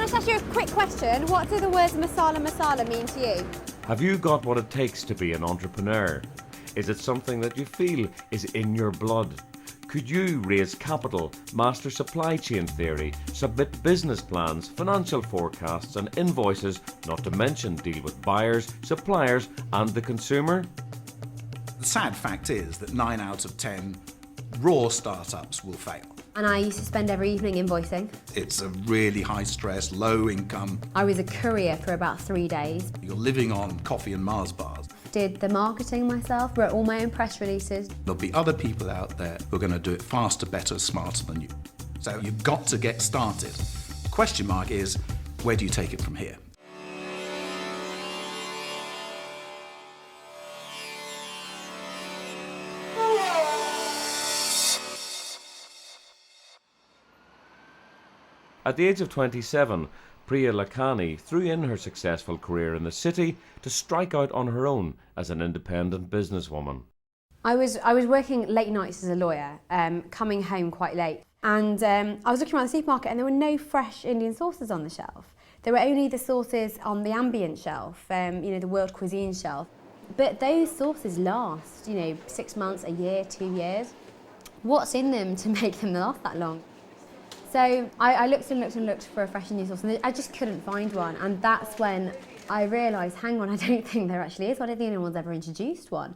I just ask you a quick question? What do the words masala masala mean to you? Have you got what it takes to be an entrepreneur? Is it something that you feel is in your blood? Could you raise capital, master supply chain theory, submit business plans, financial forecasts and invoices, not to mention deal with buyers, suppliers and the consumer? The sad fact is that 9 out of 10 raw startups will fail. And I used to spend every evening invoicing. It's a really high stress, low income. I was a courier for about 3 days. You're living on coffee and Mars bars. Did the marketing myself, wrote all my own press releases. There'll be other people out there who are going to do it faster, better, smarter than you. So you've got to get started. The question mark is, where do you take it from here? At the age of 27, Priya Lakhani threw in her successful career in the city to strike out on her own as an independent businesswoman. I was working late nights as a lawyer, coming home quite late, and I was looking around the supermarket and there were no fresh Indian sauces on the shelf. There were only the sauces on the ambient shelf, the world cuisine shelf. But those sauces last, 6 months, a year, 2 years. What's in them to make them last that long? So I looked and looked and looked for a fresh Indian sauce and I just couldn't find one, and that's when I realised, hang on, I don't think there actually is one. I don't think anyone's ever introduced one.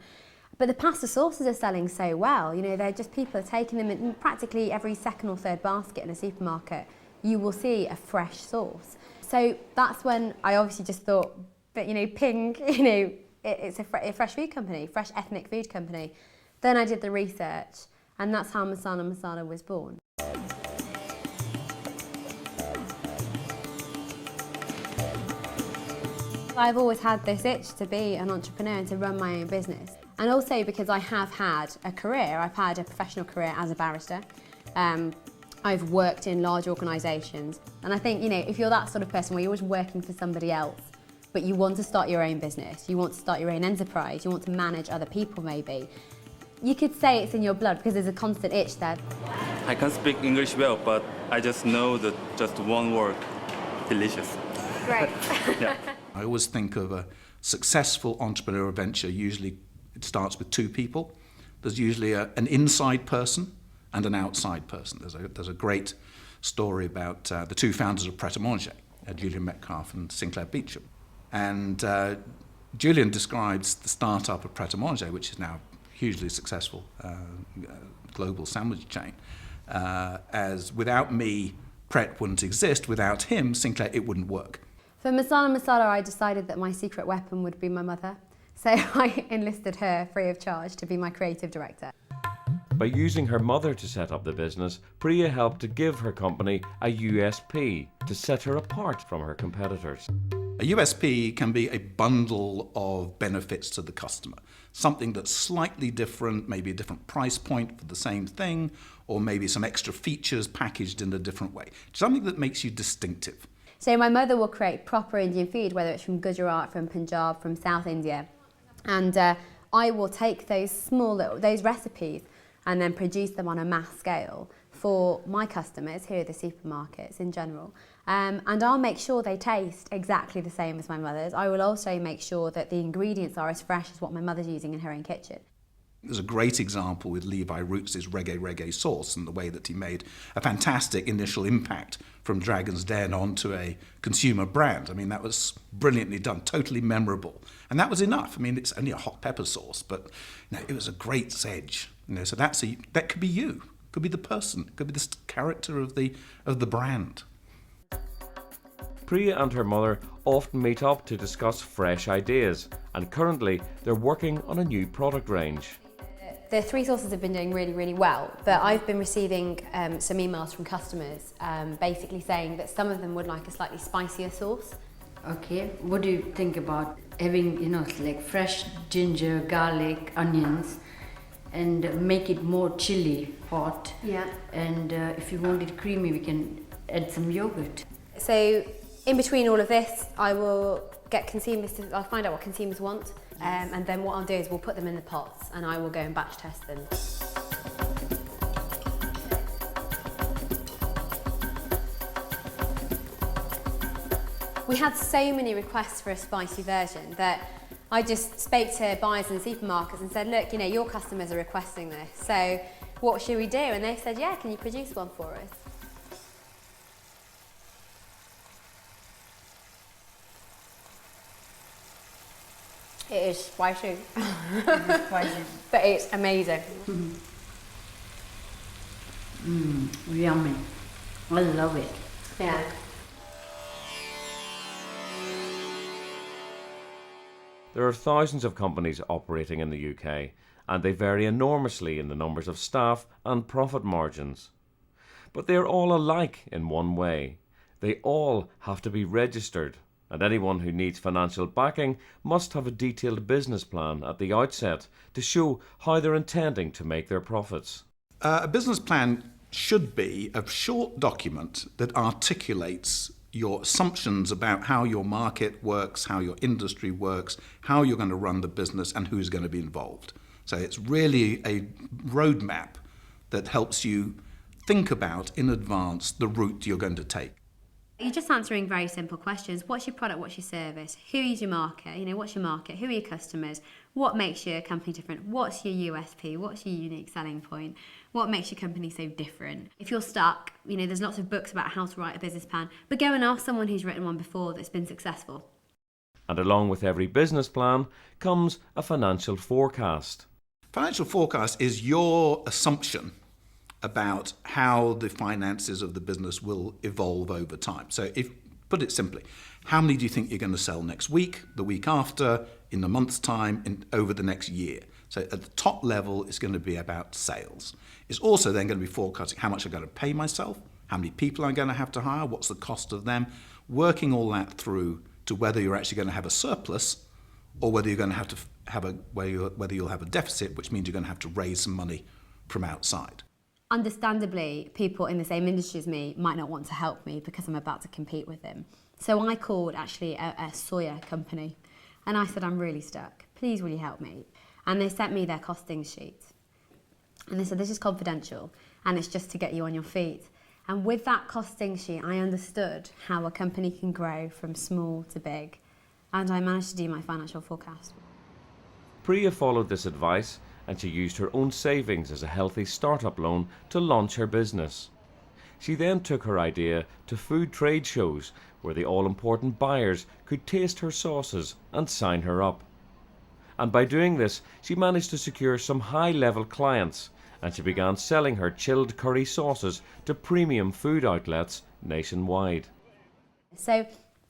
But the pasta sauces are selling so well, they're just, people are taking them in practically every second or third basket in a supermarket. You will see a fresh sauce. So that's when I obviously just thought, but Ping, it's a fresh food company, fresh ethnic food company. Then I did the research, and that's how Masala Masala was born. I've always had this itch to be an entrepreneur and to run my own business. And also because I have had a career, I've had a professional career as a barrister. I've worked in large organisations. And I think, if you're that sort of person where you're always working for somebody else, but you want to start your own business, you want to start your own enterprise, you want to manage other people maybe, you could say it's in your blood because there's a constant itch there. I can't speak English well, but I just know that just one word, delicious. Great. Yeah. I always think of a successful entrepreneurial venture, usually it starts with two people. There's usually an inside person and an outside person. There's a great story about the two founders of Pret a Manger, Julian Metcalf and Sinclair Beecham. And Julian describes the startup of Pret a Manger, which is now hugely successful global sandwich chain, as without me, Pret wouldn't exist. Without him, Sinclair, it wouldn't work. For Masala Masala, I decided that my secret weapon would be my mother. So I enlisted her free of charge to be my creative director. By using her mother to set up the business, Priya helped to give her company a USP to set her apart from her competitors. A USP can be a bundle of benefits to the customer. Something that's slightly different, maybe a different price point for the same thing, or maybe some extra features packaged in a different way. Something that makes you distinctive. So my mother will create proper Indian food, whether it's from Gujarat, from Punjab, from South India. And I will take those recipes and then produce them on a mass scale for my customers, who are the supermarkets in general. And I'll make sure they taste exactly the same as my mother's. I will also make sure that the ingredients are as fresh as what my mother's using in her own kitchen. There's a great example with Levi Roots' reggae sauce and the way that he made a fantastic initial impact from Dragon's Den onto a consumer brand. I mean, that was brilliantly done, totally memorable. And that was enough. I mean, it's only a hot pepper sauce, but it was a great edge. So that could be you, could be the person, could be the character of the brand. Priya and her mother often meet up to discuss fresh ideas, and currently they're working on a new product range. The three sauces have been doing really, really well, but I've been receiving some emails from customers basically saying that some of them would like a slightly spicier sauce. Okay, what do you think about having, like fresh ginger, garlic, onions, and make it more chili, hot? Yeah. And if you want it creamy, we can add some yogurt. So in between all of this, I will get I'll find out what consumers want, and then what I'll do is we'll put them in the pots and I will go and batch test them. We had so many requests for a spicy version that I just spoke to buyers in the supermarkets and said, look, you know, your customers are requesting this, so what should we do? And they said, yeah, can you produce one for us? It is spicy. Spicy. But it's amazing. Yummy. I love it. Yeah. There are thousands of companies operating in the UK, and they vary enormously in the numbers of staff and profit margins. But they are all alike in one way. They all have to be registered, and anyone who needs financial backing must have a detailed business plan at the outset to show how they're intending to make their profits. A business plan should be a short document that articulates your assumptions about how your market works, how your industry works, how you're going to run the business, and who's going to be involved. So it's really a roadmap that helps you think about in advance the route you're going to take. You're just answering very simple questions. What's your product? What's your service? Who is your market? You know, what's your market? Who are your customers? What makes your company different? What's your USP? What's your unique selling point? What makes your company so different? If you're stuck, you know, there's lots of books about how to write a business plan, but go and ask someone who's written one before that's been successful. And along with every business plan comes a financial forecast. Financial forecast is your assumption about how the finances of the business will evolve over time. So if, put it simply, how many do you think you're going to sell next week, the week after, in a month's time, over the next year? So at the top level, it's going to be about sales. It's also then going to be forecasting how much I'm going to pay myself, how many people I'm going to have to hire, what's the cost of them, working all that through to whether you're actually going to have a surplus or whether you're going to have to whether you'll have a deficit, which means you're going to have to raise some money from outside. Understandably, people in the same industry as me might not want to help me because I'm about to compete with them. So I called actually a soya company and I said, I'm really stuck. Please, will you help me? And they sent me their costing sheet. And they said, this is confidential and it's just to get you on your feet. And with that costing sheet, I understood how a company can grow from small to big. And I managed to do my financial forecast. Priya followed this advice, and she used her own savings as a healthy startup loan to launch her business. She then took her idea to food trade shows where the all-important buyers could taste her sauces and sign her up. And by doing this, she managed to secure some high-level clients, and she began selling her chilled curry sauces to premium food outlets nationwide. So,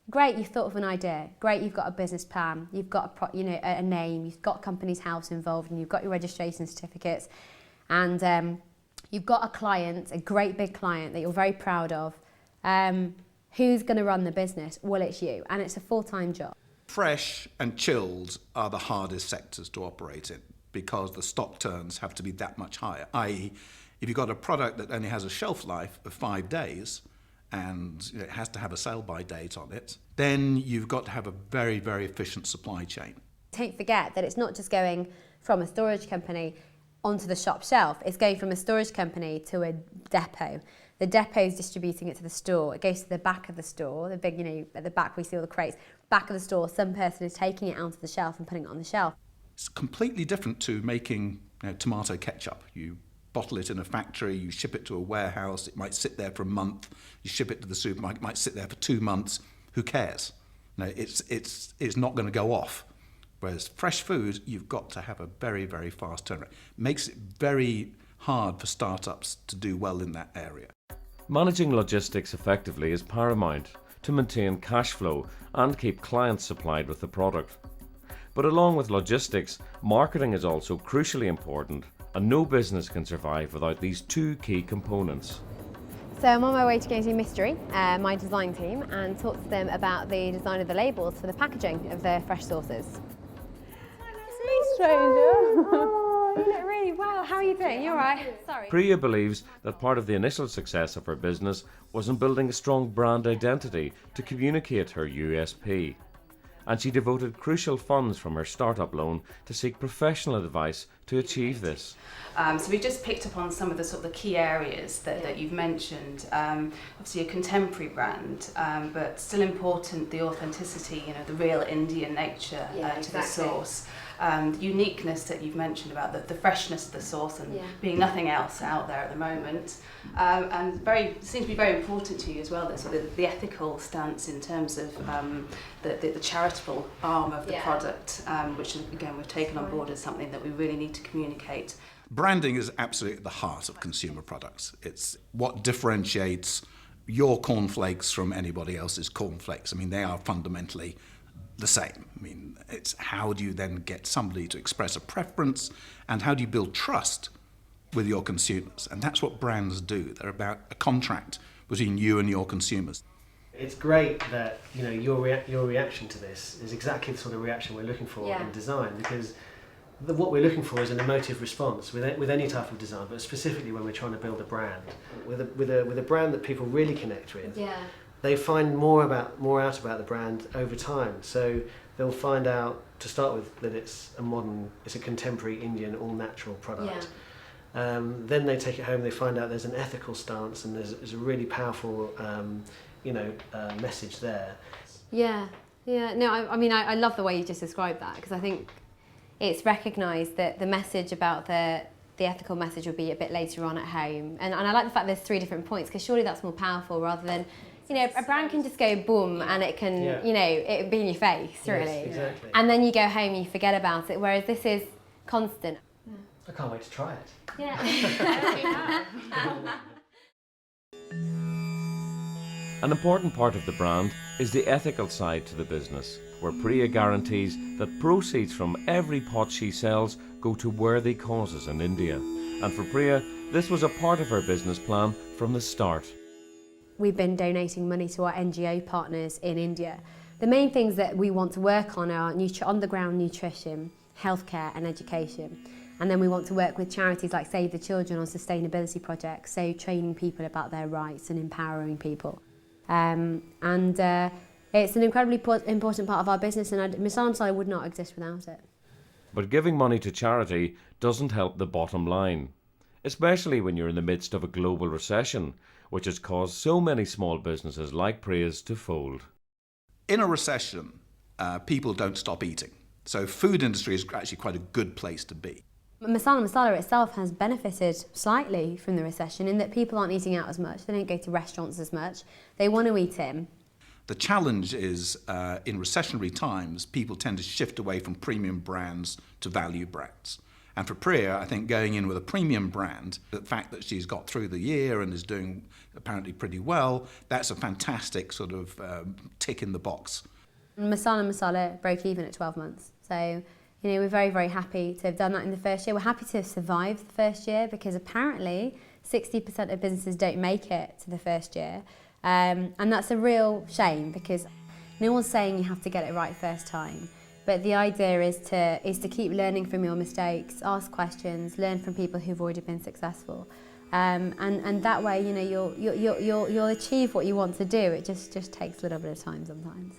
great, you've thought of an idea. Great, you've got a business plan. You've got a name. You've got Companies House involved, and you've got your registration certificates, and you've got a client, a great big client that you're very proud of. Who's going to run the business? Well, it's you, and it's a full-time job. Fresh and chilled are the hardest sectors to operate in because the stock turns have to be that much higher. I.e., if you've got a product that only has a shelf life of 5 days, and it has to have a sell-by date on it, then you've got to have a very, very efficient supply chain. Don't forget that it's not just going from a storage company onto the shop shelf, it's going from a storage company to a depot. The depot is distributing it to the store. It goes to the back of the store, the big, at the back we see all the crates. Back of the store, some person is taking it onto the shelf and putting it on the shelf. It's completely different to making tomato ketchup. You bottle it in a factory, you ship it to a warehouse, it might sit there for a month, you ship it to the supermarket, it might sit there for 2 months, who cares? It's not going to go off. Whereas fresh food, you've got to have a very, very fast turnaround. Makes it very hard for startups to do well in that area. Managing logistics effectively is paramount to maintain cash flow and keep clients supplied with the product. But along with logistics, marketing is also crucially important, and no business can survive without these two key components. So I'm on my way to go to Mystery, my design team, and talk to them about the design of the labels for the packaging of the fresh sauces. It's me, stranger. Oh, you look really well. How are you doing? You all right? Sorry. Priya believes that part of the initial success of her business was in building a strong brand identity to communicate her USP. and she devoted crucial funds from her startup loan to seek professional advice to achieve this. So we've just picked up on some of the sort of the key areas that you've mentioned. Obviously a contemporary brand, but still important the authenticity, you know, the real Indian nature to the sauce. The uniqueness that you've mentioned about the freshness of the sauce and being nothing else out there at the moment. And seems to be very important to you as well, that sort of the ethical stance in terms of the charitable arm of the product, which again we've taken on board as something that we really need to communicate. Branding is absolutely at the heart of consumer products. It's what differentiates your cornflakes from anybody else's cornflakes. I mean, they are fundamentally the same. I mean, it's how do you then get somebody to express a preference, and how do you build trust with your consumers? And that's what brands do. They're about a contract between you and your consumers. It's great that, you know, your reaction to this is exactly the sort of reaction we're looking for in design, because what we're looking for is an emotive response with any type of design, but specifically when we're trying to build a brand with a brand that people really connect with. They find more out about the brand over time. So they'll find out, to start with, that it's a contemporary Indian all-natural product. Then they take it home, they find out there's an ethical stance, and there's a really powerful message there. I mean, I love the way you just described that, because I think it's recognised that the message about the ethical message will be a bit later on at home. And I like the fact there's 3 different points, because surely that's more powerful rather than, you know, a brand can just go boom and it can, you know, it be in your face, really. Yes, exactly. And then you go home and you forget about it, whereas this is constant. I can't wait to try it. An important part of the brand is the ethical side to the business, where Priya guarantees that proceeds from every pot she sells go to worthy causes in India. And for Priya, this was a part of her business plan from the start. We've been donating money to our NGO partners in India. The main things that we want to work on are on-the-ground nutrition, healthcare and education. And then we want to work with charities like Save the Children on sustainability projects, so training people about their rights and empowering people. It's an incredibly important part of our business, and Masala Masala would not exist without it. But giving money to charity doesn't help the bottom line, especially when you're in the midst of a global recession, which has caused so many small businesses like Priya's to fold. In a recession, people don't stop eating. So food industry is actually quite a good place to be. Masala Masala itself has benefited slightly from the recession in that people aren't eating out as much, they don't go to restaurants as much, they want to eat in. The challenge is, in recessionary times, people tend to shift away from premium brands to value brands. And for Priya, I think going in with a premium brand, the fact that she's got through the year and is doing apparently pretty well, that's a fantastic sort of tick in the box. Masala Masala broke even at 12 months. So, you know, we're very, very happy to have done that in the first year. We're happy to have survived the first year, because apparently 60% of businesses don't make it to the first year. And that's a real shame, because no one's saying you have to get it right first time. But the idea is to keep learning from your mistakes, ask questions, learn from people who've already been successful. And that way, you know, you'll achieve what you want to do. It just takes a little bit of time sometimes.